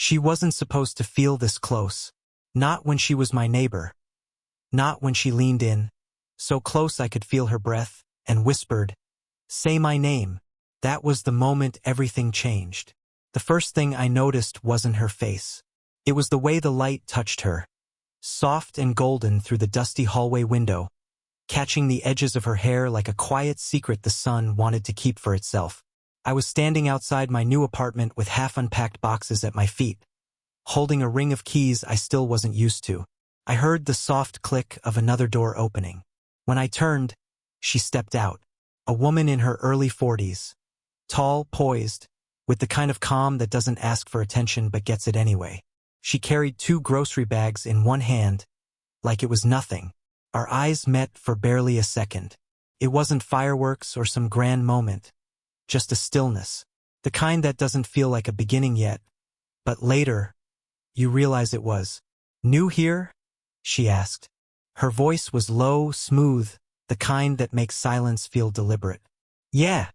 She wasn't supposed to feel this close. Not when she was my neighbor. Not when she leaned in, so close I could feel her breath, and whispered, "Say my name." That was the moment everything changed. The first thing I noticed wasn't her face. It was the way the light touched her, soft and golden through the dusty hallway window, catching the edges of her hair like a quiet secret the sun wanted to keep for itself. I was standing outside my new apartment with half-unpacked boxes at my feet, holding a ring of keys I still wasn't used to. I heard the soft click of another door opening. When I turned, she stepped out, a woman in her early 40s, tall, poised, with the kind of calm that doesn't ask for attention but gets it anyway. She carried 2 grocery bags in one hand, like it was nothing. Our eyes met for barely a second. It wasn't fireworks or some grand moment, just a stillness, the kind that doesn't feel like a beginning yet, but later, you realize it was. "New here?" she asked. Her voice was low, smooth, the kind that makes silence feel deliberate. "Yeah,"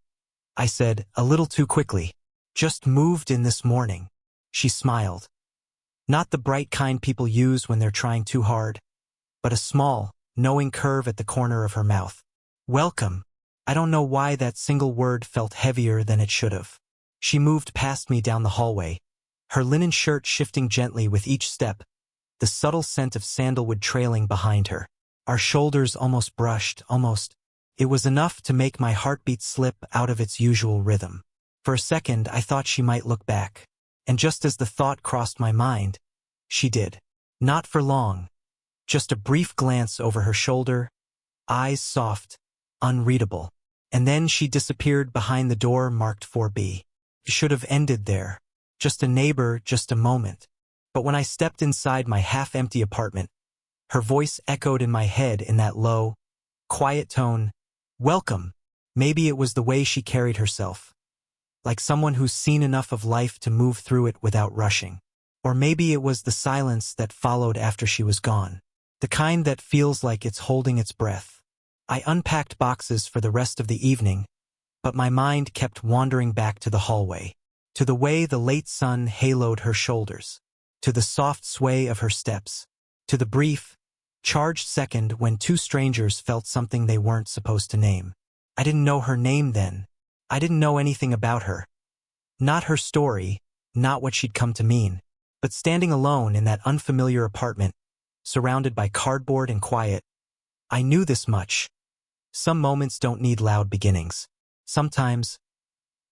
I said, a little too quickly. "Just moved in this morning." She smiled. Not the bright kind people use when they're trying too hard, but a small, knowing curve at the corner of her mouth. "Welcome." I don't know why that single word felt heavier than it should have. She moved past me down the hallway, her linen shirt shifting gently with each step, the subtle scent of sandalwood trailing behind her. Our shoulders almost brushed, almost. It was enough to make my heartbeat slip out of its usual rhythm. For a second, I thought she might look back. And just as the thought crossed my mind, she did. Not for long. Just a brief glance over her shoulder, eyes soft, unreadable. And then she disappeared behind the door marked 4B. It should have ended there. Just a neighbor, just a moment. But when I stepped inside my half-empty apartment, her voice echoed in my head in that low, quiet tone, "Welcome." Maybe it was the way she carried herself, like someone who's seen enough of life to move through it without rushing. Or maybe it was the silence that followed after she was gone, the kind that feels like it's holding its breath. I unpacked boxes for the rest of the evening, but my mind kept wandering back to the hallway, to the way the late sun haloed her shoulders, to the soft sway of her steps, to the brief, charged second when 2 strangers felt something they weren't supposed to name. I didn't know her name then. I didn't know anything about her. Not her story, not what she'd come to mean. But standing alone in that unfamiliar apartment, surrounded by cardboard and quiet, I knew this much. Some moments don't need loud beginnings. Sometimes,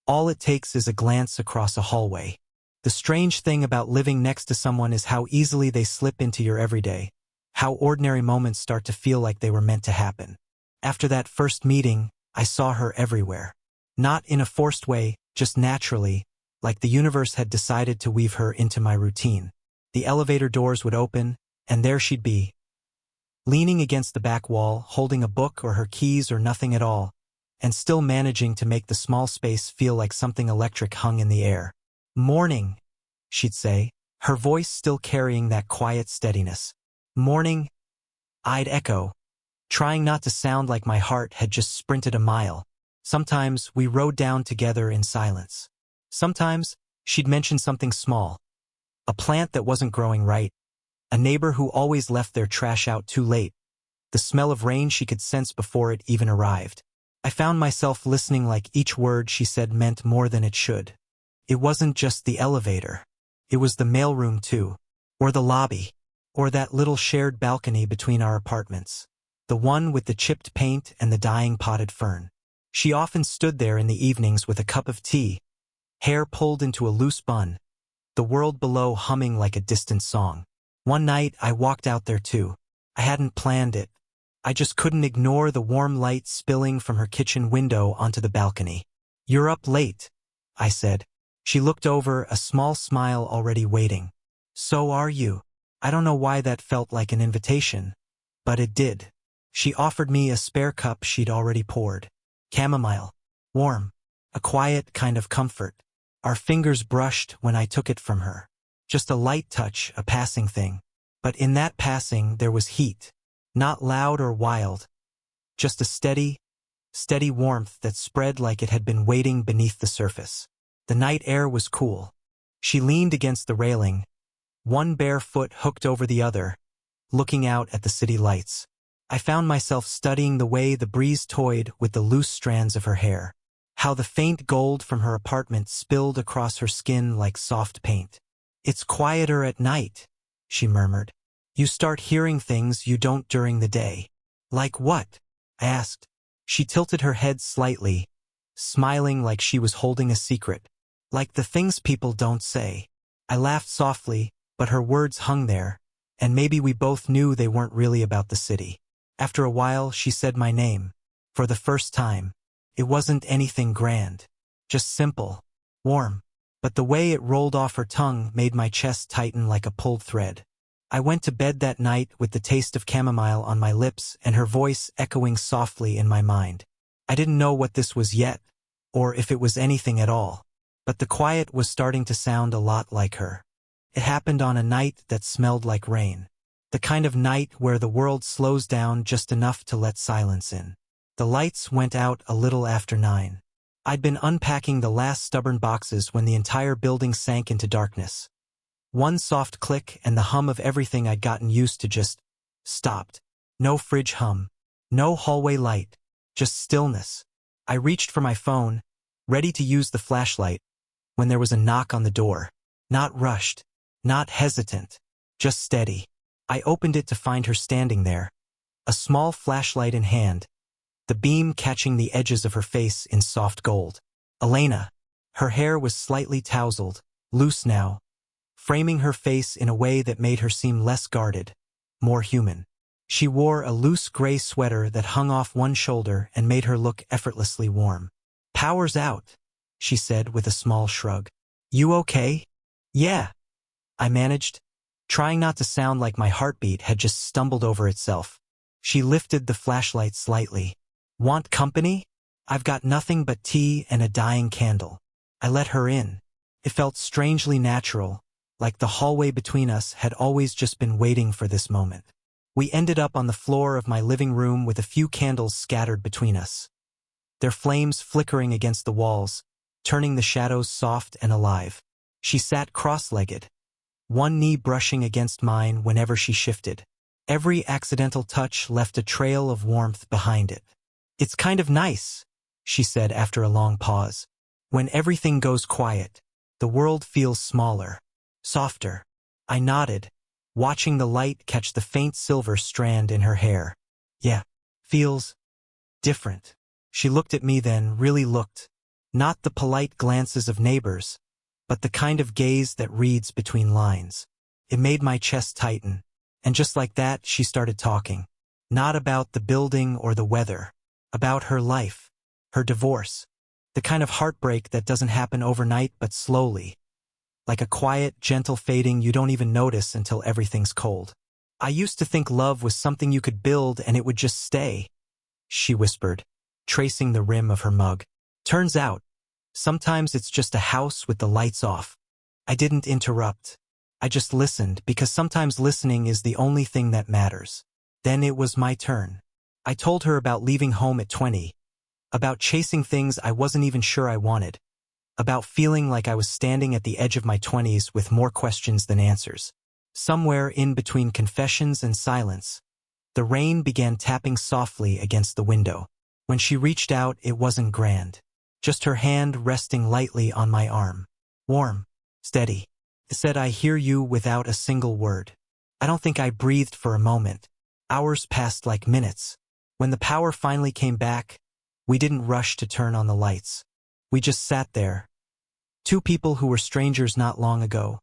all it takes is a glance across a hallway. The strange thing about living next to someone is how easily they slip into your everyday, how ordinary moments start to feel like they were meant to happen. After that first meeting, I saw her everywhere. Not in a forced way, just naturally, like the universe had decided to weave her into my routine. The elevator doors would open, and there she'd be, leaning against the back wall, holding a book or her keys or nothing at all, and still managing to make the small space feel like something electric hung in the air. "Morning," she'd say, her voice still carrying that quiet steadiness. "Morning," I'd echo, trying not to sound like my heart had just sprinted a mile. Sometimes we rode down together in silence. Sometimes she'd mention something small, a plant that wasn't growing right, a neighbor who always left their trash out too late, the smell of rain she could sense before it even arrived. I found myself listening like each word she said meant more than it should. It wasn't just the elevator. It was the mailroom too, or the lobby, or that little shared balcony between our apartments, the one with the chipped paint and the dying potted fern. She often stood there in the evenings with a cup of tea, hair pulled into a loose bun, the world below humming like a distant song. One night I walked out there too. I hadn't planned it. I just couldn't ignore the warm light spilling from her kitchen window onto the balcony. "You're up late," I said. She looked over, a small smile already waiting. "So are you." I don't know why that felt like an invitation, but it did. She offered me a spare cup she'd already poured. Chamomile. Warm. A quiet kind of comfort. Our fingers brushed when I took it from her. Just a light touch, a passing thing. But in that passing there was heat. Not loud or wild. Just a steady warmth that spread like it had been waiting beneath the surface. The night air was cool. She leaned against the railing, one bare foot hooked over the other, looking out at the city lights. I found myself studying the way the breeze toyed with the loose strands of her hair, how the faint gold from her apartment spilled across her skin like soft paint. "It's quieter at night," she murmured. "You start hearing things you don't during the day." "Like what?" I asked. She tilted her head slightly, smiling like she was holding a secret. "Like the things people don't say." I laughed softly, but her words hung there, and maybe we both knew they weren't really about the city. After a while, she said my name. For the first time. It wasn't anything grand. Just simple. Warm. But the way it rolled off her tongue made my chest tighten like a pulled thread. I went to bed that night with the taste of chamomile on my lips and her voice echoing softly in my mind. I didn't know what this was yet, or if it was anything at all. But the quiet was starting to sound a lot like her. It happened on a night that smelled like rain. The kind of night where the world slows down just enough to let silence in. The lights went out a little after 9. I'd been unpacking the last stubborn boxes when the entire building sank into darkness. One soft click and the hum of everything I'd gotten used to just stopped. No fridge hum. No hallway light. Just stillness. I reached for my phone, ready to use the flashlight, when there was a knock on the door. Not rushed. Not hesitant. Just steady. I opened it to find her standing there, a small flashlight in hand, the beam catching the edges of her face in soft gold. Elena. Her hair was slightly tousled, loose now, framing her face in a way that made her seem less guarded, more human. She wore a loose gray sweater that hung off one shoulder and made her look effortlessly warm. "Power's out," she said with a small shrug. "You okay?" "Yeah," I managed, trying not to sound like my heartbeat had just stumbled over itself. She lifted the flashlight slightly. "Want company? I've got nothing but tea and a dying candle." I let her in. It felt strangely natural, like the hallway between us had always just been waiting for this moment. We ended up on the floor of my living room with a few candles scattered between us, their flames flickering against the walls, turning the shadows soft and alive. She sat cross-legged, one knee brushing against mine whenever she shifted. Every accidental touch left a trail of warmth behind it. "It's kind of nice," she said after a long pause. "When everything goes quiet, the world feels smaller, softer." I nodded, watching the light catch the faint silver strand in her hair. "Yeah, feels different." She looked at me then, really looked. Not the polite glances of neighbors, but the kind of gaze that reads between lines. It made my chest tighten, and just like that she started talking. Not about the building or the weather, about her life, her divorce, the kind of heartbreak that doesn't happen overnight but slowly, like a quiet, gentle fading you don't even notice until everything's cold. "I used to think love was something you could build and it would just stay," she whispered, tracing the rim of her mug. "Turns out, sometimes it's just a house with the lights off." I didn't interrupt. I just listened, because sometimes listening is the only thing that matters. Then it was my turn. I told her about leaving home at 20, about chasing things I wasn't even sure I wanted, about feeling like I was standing at the edge of my 20s with more questions than answers. Somewhere in between confessions and silence, the rain began tapping softly against the window. When she reached out, it wasn't grand. Just her hand resting lightly on my arm. Warm. Steady. It said, "I hear you," without a single word. I don't think I breathed for a moment. Hours passed like minutes. When the power finally came back, we didn't rush to turn on the lights. We just sat there. Two people who were strangers not long ago,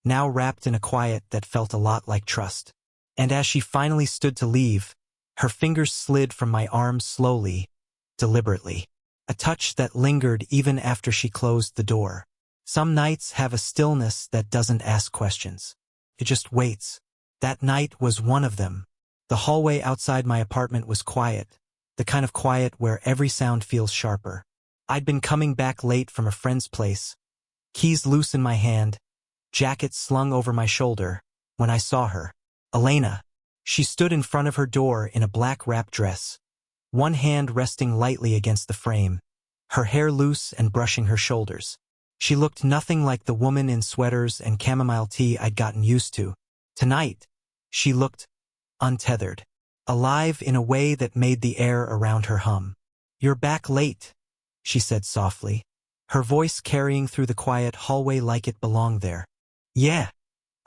now wrapped in a quiet that felt a lot like trust. And as she finally stood to leave, her fingers slid from my arm slowly, deliberately. A touch that lingered even after she closed the door. Some nights have a stillness that doesn't ask questions. It just waits. That night was one of them. The hallway outside my apartment was quiet, the kind of quiet where every sound feels sharper. I'd been coming back late from a friend's place, keys loose in my hand, jacket slung over my shoulder, when I saw her. Elena. She stood in front of her door in a black wrap dress, one hand resting lightly against the frame, her hair loose and brushing her shoulders. She looked nothing like the woman in sweaters and chamomile tea I'd gotten used to. Tonight, she looked untethered, alive in a way that made the air around her hum. "You're back late," she said softly, her voice carrying through the quiet hallway like it belonged there. "Yeah,"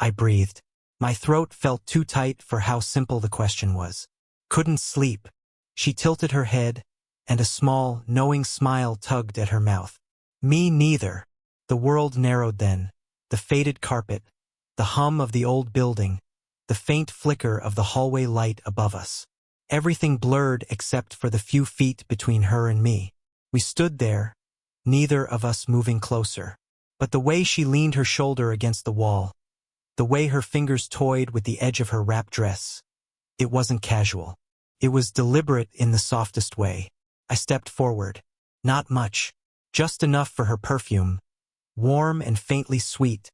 I breathed. My throat felt too tight for how simple the question was. "Couldn't sleep." She tilted her head, and a small, knowing smile tugged at her mouth. "Me neither." The world narrowed then. The faded carpet, the hum of the old building, the faint flicker of the hallway light above us. Everything blurred except for the few feet between her and me. We stood there, neither of us moving closer. But the way she leaned her shoulder against the wall, the way her fingers toyed with the edge of her wrap dress, it wasn't casual. It was deliberate in the softest way. I stepped forward. Not much, just enough for her perfume, warm and faintly sweet,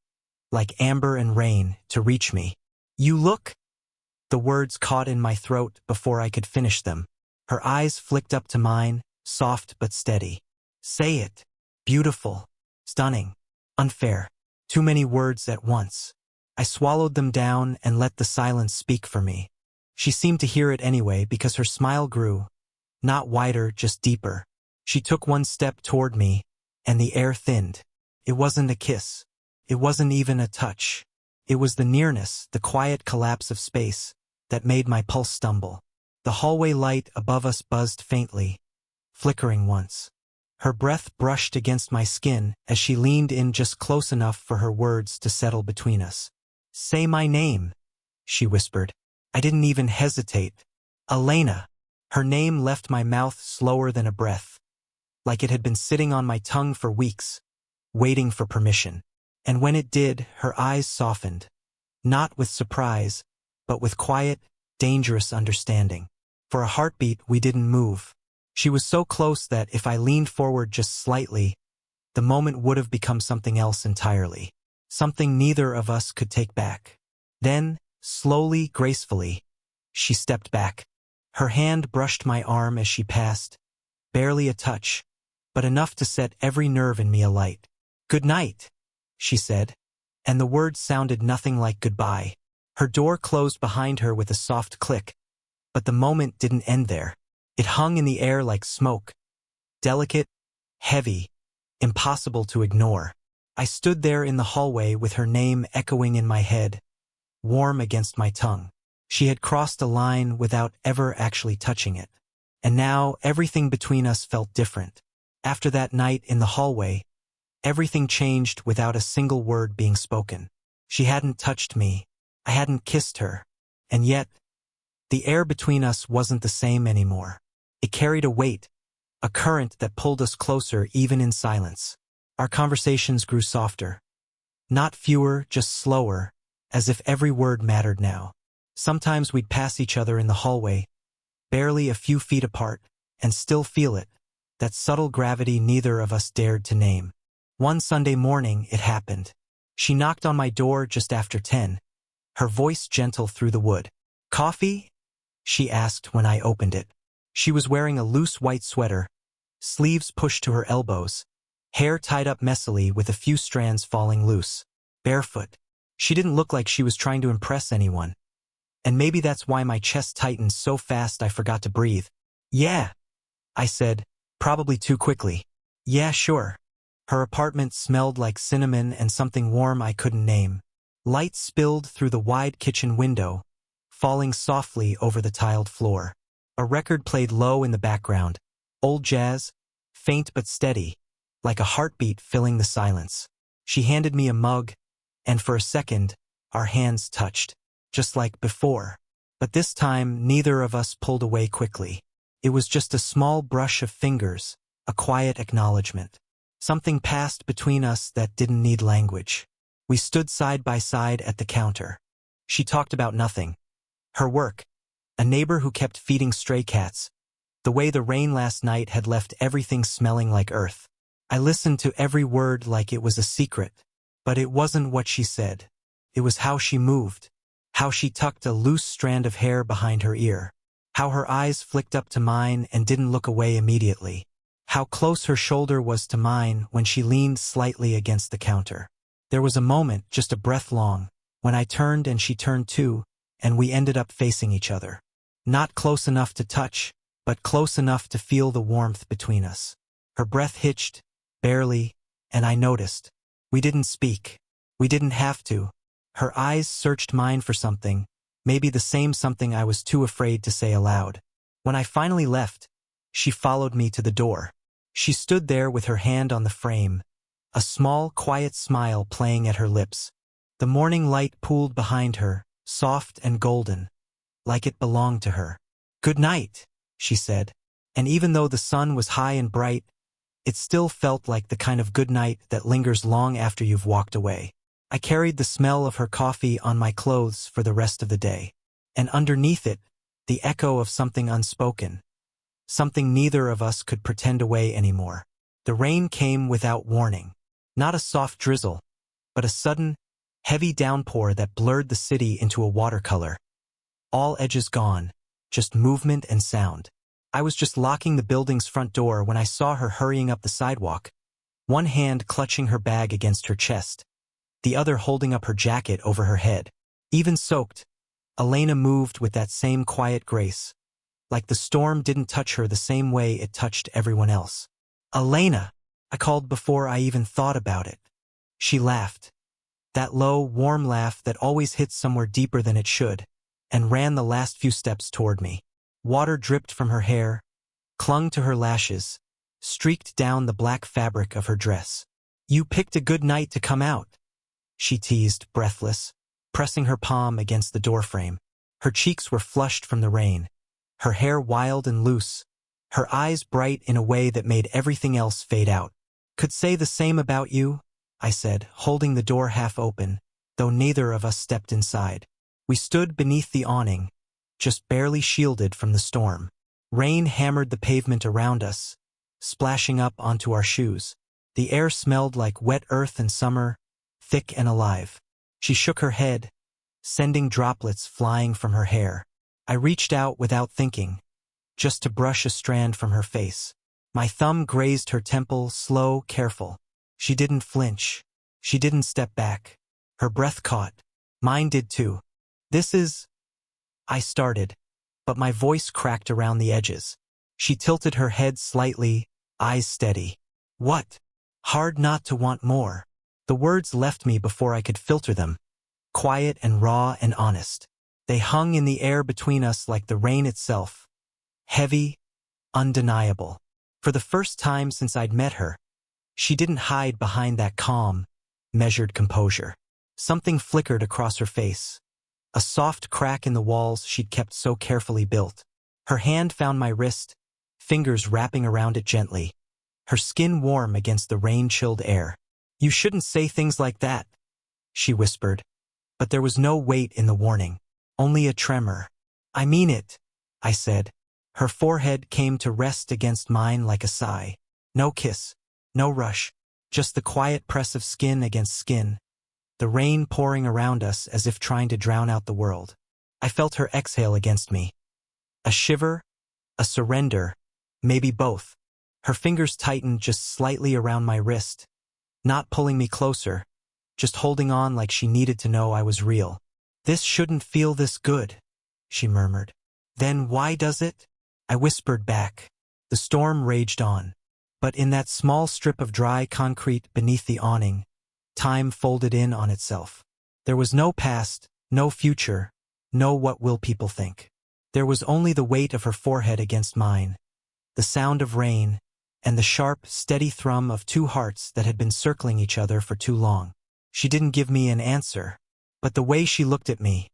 like amber and rain, to reach me. "You look—" The words caught in my throat before I could finish them. Her eyes flicked up to mine, soft but steady. "Say it. Beautiful. Stunning. Unfair." Too many words at once. I swallowed them down and let the silence speak for me. She seemed to hear it anyway because her smile grew. Not wider, just deeper. She took one step toward me, and the air thinned. It wasn't a kiss. It wasn't even a touch. It was the nearness, the quiet collapse of space, that made my pulse stumble. The hallway light above us buzzed faintly, flickering once. Her breath brushed against my skin as she leaned in just close enough for her words to settle between us. "Say my name," she whispered. I didn't even hesitate. "Elena." Her name left my mouth slower than a breath, like it had been sitting on my tongue for weeks, waiting for permission. And when it did, her eyes softened, not with surprise, but with quiet, dangerous understanding. For a heartbeat, we didn't move. She was so close that if I leaned forward just slightly, the moment would have become something else entirely. Something neither of us could take back. Then, slowly, gracefully, she stepped back. Her hand brushed my arm as she passed, barely a touch, but enough to set every nerve in me alight. "Good night," she said, and the words sounded nothing like goodbye. Her door closed behind her with a soft click, but the moment didn't end there. It hung in the air like smoke, delicate, heavy, impossible to ignore. I stood there in the hallway with her name echoing in my head, warm against my tongue. She had crossed a line without ever actually touching it. And now everything between us felt different. After that night in the hallway, everything changed without a single word being spoken. She hadn't touched me. I hadn't kissed her. And yet, the air between us wasn't the same anymore. It carried a weight, a current that pulled us closer even in silence. Our conversations grew softer. Not fewer, just slower, as if every word mattered now. Sometimes we'd pass each other in the hallway, barely a few feet apart, and still feel it, that subtle gravity neither of us dared to name. One Sunday morning, it happened. She knocked on my door just after 10, her voice gentle through the wood. "Coffee?" she asked when I opened it. She was wearing a loose white sweater, sleeves pushed to her elbows, hair tied up messily with a few strands falling loose. Barefoot. She didn't look like she was trying to impress anyone. And maybe that's why my chest tightened so fast I forgot to breathe. "Yeah," I said, probably too quickly. "Yeah, sure." Her apartment smelled like cinnamon and something warm I couldn't name. Light spilled through the wide kitchen window, falling softly over the tiled floor. A record played low in the background, old jazz, faint but steady, like a heartbeat filling the silence. She handed me a mug, and for a second, our hands touched, just like before. But this time, neither of us pulled away quickly. It was just a small brush of fingers, a quiet acknowledgement. Something passed between us that didn't need language. We stood side by side at the counter. She talked about nothing. Her work, a neighbor who kept feeding stray cats, the way the rain last night had left everything smelling like earth. I listened to every word like it was a secret, but it wasn't what she said. It was how she moved, how she tucked a loose strand of hair behind her ear, how her eyes flicked up to mine and didn't look away immediately, how close her shoulder was to mine when she leaned slightly against the counter. There was a moment, just a breath long, when I turned and she turned too, and we ended up facing each other. Not close enough to touch, but close enough to feel the warmth between us. Her breath hitched, barely, and I noticed. We didn't speak. We didn't have to. Her eyes searched mine for something, maybe the same something I was too afraid to say aloud. When I finally left, she followed me to the door. She stood there with her hand on the frame, a small, quiet smile playing at her lips. The morning light pooled behind her, soft and golden, like it belonged to her. "Good night," she said, and even though the sun was high and bright, it still felt like the kind of good night that lingers long after you've walked away. I carried the smell of her coffee on my clothes for the rest of the day, and underneath it, the echo of something unspoken, something neither of us could pretend away anymore. The rain came without warning. Not a soft drizzle, but a sudden, heavy downpour that blurred the city into a watercolor. All edges gone, just movement and sound. I was just locking the building's front door when I saw her hurrying up the sidewalk, one hand clutching her bag against her chest, the other holding up her jacket over her head. Even soaked, Elena moved with that same quiet grace, like the storm didn't touch her the same way it touched everyone else. "Elena!" I called before I even thought about it. She laughed, that low, warm laugh that always hits somewhere deeper than it should, and ran the last few steps toward me. Water dripped from her hair, clung to her lashes, streaked down the black fabric of her dress. "You picked a good night to come out," she teased, breathless, pressing her palm against the doorframe. Her cheeks were flushed from the rain, her hair wild and loose, her eyes bright in a way that made everything else fade out. "Could say the same about you," I said, holding the door half open, though neither of us stepped inside. We stood beneath the awning, just barely shielded from the storm. Rain hammered the pavement around us, splashing up onto our shoes. The air smelled like wet earth and summer, thick and alive. She shook her head, sending droplets flying from her hair. I reached out without thinking, just to brush a strand from her face. My thumb grazed her temple, slow, careful. She didn't flinch. She didn't step back. Her breath caught. Mine did too. "This is—" I started, but my voice cracked around the edges. She tilted her head slightly, eyes steady. "What?" Hard not to want more. The words left me before I could filter them, quiet and raw and honest. They hung in the air between us like the rain itself, heavy, undeniable. For the first time since I'd met her, she didn't hide behind that calm, measured composure. Something flickered across her face, a soft crack in the walls she'd kept so carefully built. Her hand found my wrist, fingers wrapping around it gently, her skin warm against the rain-chilled air. "You shouldn't say things like that," she whispered, but there was no weight in the warning, only a tremor. "I mean it," I said. Her forehead came to rest against mine like a sigh. No kiss, no rush, just the quiet press of skin against skin, the rain pouring around us as if trying to drown out the world. I felt her exhale against me. A shiver, a surrender, maybe both. Her fingers tightened just slightly around my wrist, not pulling me closer, just holding on like she needed to know I was real. "This shouldn't feel this good," she murmured. "Then why does it?" I whispered back. The storm raged on, but in that small strip of dry concrete beneath the awning, time folded in on itself. There was no past, no future, no what will people think. There was only the weight of her forehead against mine, the sound of rain, and the sharp, steady thrum of two hearts that had been circling each other for too long. She didn't give me an answer, but the way she looked at me,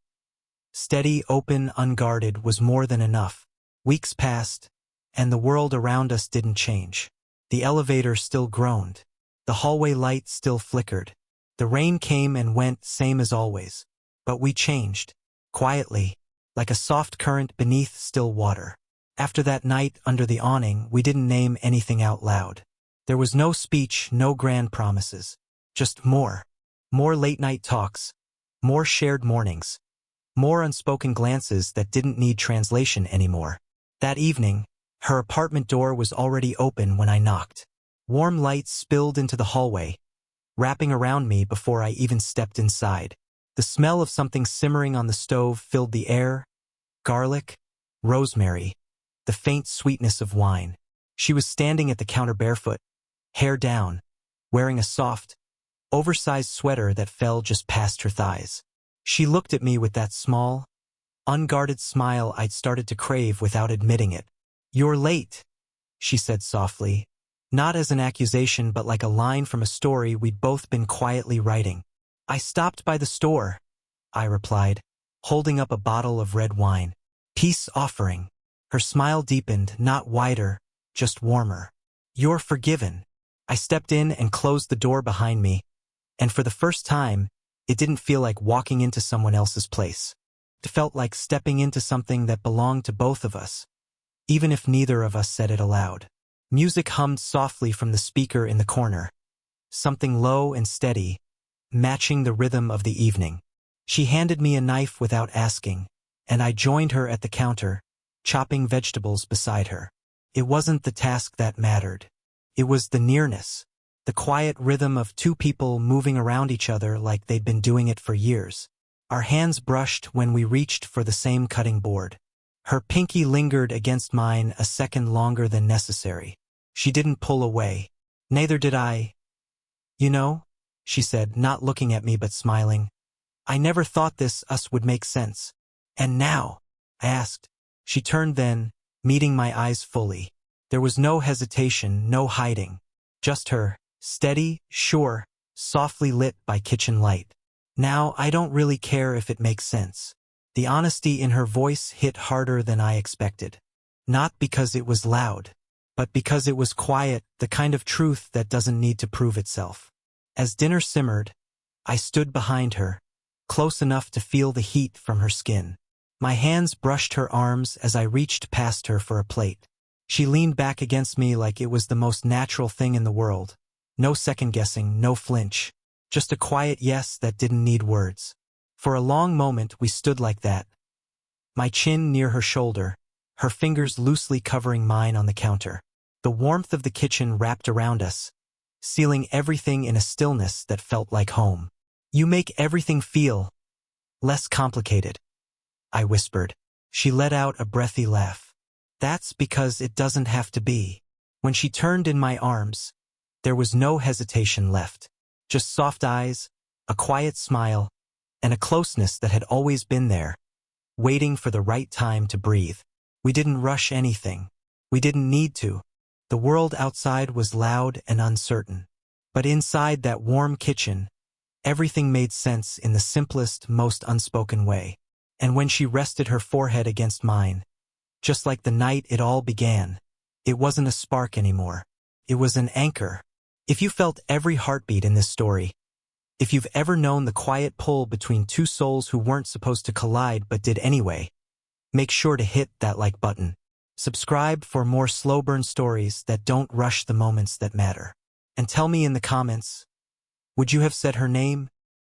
steady, open, unguarded, was more than enough. Weeks passed, and the world around us didn't change. The elevator still groaned. The hallway light still flickered. The rain came and went, same as always. But we changed, quietly, like a soft current beneath still water. After that night under the awning, we didn't name anything out loud. There was no speech, no grand promises. Just more. More late-night talks. More shared mornings. More unspoken glances that didn't need translation anymore. That evening, Her apartment door was already open when I knocked. Warm light spilled into the hallway, wrapping around me before I even stepped inside. The smell of something simmering on the stove filled the air: garlic, rosemary, the faint sweetness of wine. She was standing at the counter barefoot, hair down, wearing a soft, oversized sweater that fell just past her thighs. She looked at me with that small, unguarded smile I'd started to crave without admitting it. "You're late," she said softly, not as an accusation but like a line from a story we'd both been quietly writing. "I stopped by the store," I replied, holding up a bottle of red wine. "Peace offering." Her smile deepened, not wider, just warmer. "You're forgiven." I stepped in and closed the door behind me, and for the first time, it didn't feel like walking into someone else's place. It felt like stepping into something that belonged to both of us, even if neither of us said it aloud. Music hummed softly from the speaker in the corner, something low and steady, matching the rhythm of the evening. She handed me a knife without asking, and I joined her at the counter, chopping vegetables beside her. It wasn't the task that mattered. It was the nearness, the quiet rhythm of two people moving around each other like they'd been doing it for years. Our hands brushed when we reached for the same cutting board. Her pinky lingered against mine a second longer than necessary. She didn't pull away. Neither did I. "You know," she said, not looking at me but smiling, "I never thought us would make sense." "And now?" I asked. She turned then, meeting my eyes fully. There was no hesitation, no hiding. Just her, steady, sure, softly lit by kitchen light. "Now I don't really care if it makes sense." The honesty in her voice hit harder than I expected. Not because it was loud, but because it was quiet, the kind of truth that doesn't need to prove itself. As dinner simmered, I stood behind her, close enough to feel the heat from her skin. My hands brushed her arms as I reached past her for a plate. She leaned back against me like it was the most natural thing in the world. No second-guessing, no flinch. Just a quiet yes that didn't need words. For a long moment we stood like that, my chin near her shoulder, her fingers loosely covering mine on the counter. The warmth of the kitchen wrapped around us, sealing everything in a stillness that felt like home. "You make everything feel less complicated," I whispered. She let out a breathy laugh. "That's because it doesn't have to be." When she turned in my arms, there was no hesitation left. Just soft eyes, a quiet smile, and a closeness that had always been there, waiting for the right time to breathe. We didn't rush anything. We didn't need to. The world outside was loud and uncertain. But inside that warm kitchen, everything made sense in the simplest, most unspoken way. And when she rested her forehead against mine, just like the night it all began, it wasn't a spark anymore. It was an anchor. If you felt every heartbeat in this story, if you've ever known the quiet pull between two souls who weren't supposed to collide but did anyway, make sure to hit that like button. Subscribe for more slow burn stories that don't rush the moments that matter. And tell me in the comments, would you have said her name?